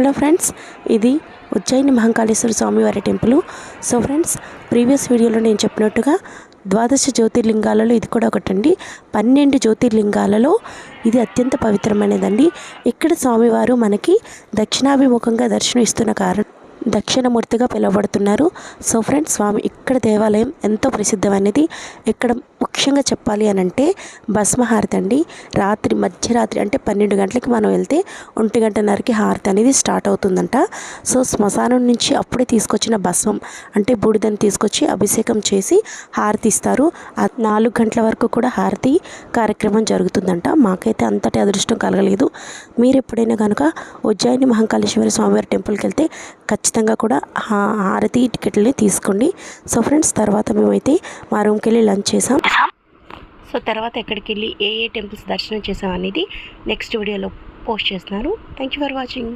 Hello friends, ఇది ఉజ్జయిని మహంకాళేశ్వర స్వామివారి temple. So friends, previous వీడియోలో నేను చెప్పినట్టుగా ద్వాదశ జ్యోతిర్లింగాలలో ఇది కూడా ఒకటండి. 12 జ్యోతిర్లింగాలలో ఇది అత్యంత పవిత్రమైనదండి. ఇక్కడ స్వామివారు మనకి దక్షిణాభిముఖంగా దర్శనం ఇస్తున్న కారణం దక్షిణమూర్తిగా పిలువబడుతున్నారు. సో ఫ్రెండ్స్, స్వామి ఇక్కడ దేవాలయం ఎంతో ప్రసిద్ధమైనది. ఇక్కడ ముఖ్యంగా చెప్పాలి అని అంటే భస్మహారతి అండి. మధ్యరాత్రి అంటే 12 గంటలకి మనం వెళ్తే 1 గంటన్నరకి హారతి అనేది స్టార్ట్ అవుతుందంట. సో శ్మశానం నుంచి అప్పుడే తీసుకొచ్చిన భస్మం అంటే బూడిదని తీసుకొచ్చి అభిషేకం చేసి హారతి ఇస్తారు. 4 గంటల వరకు కూడా హారతి కార్యక్రమం జరుగుతుందంట. మాకైతే అంతటి అదృష్టం కలగలేదు. మీరు ఎప్పుడైనా కనుక ఉజ్జయిని మహంకాళేశ్వర స్వామివారి టెంపుల్కి వెళ్తే ఖచ్చితంగా కూడా హారతి టికెట్లని తీసుకోండి. సో ఫ్రెండ్స్, తర్వాత మేమైతే మా రూమ్కి వెళ్ళి లంచ్ చేసాం. సో తర్వాత ఎక్కడికి వెళ్ళి ఏ టెంపుల్స్ దర్శనం చేసాం అనేది నెక్స్ట్ వీడియోలో పోస్ట్ చేస్తున్నాను. Thank you for watching.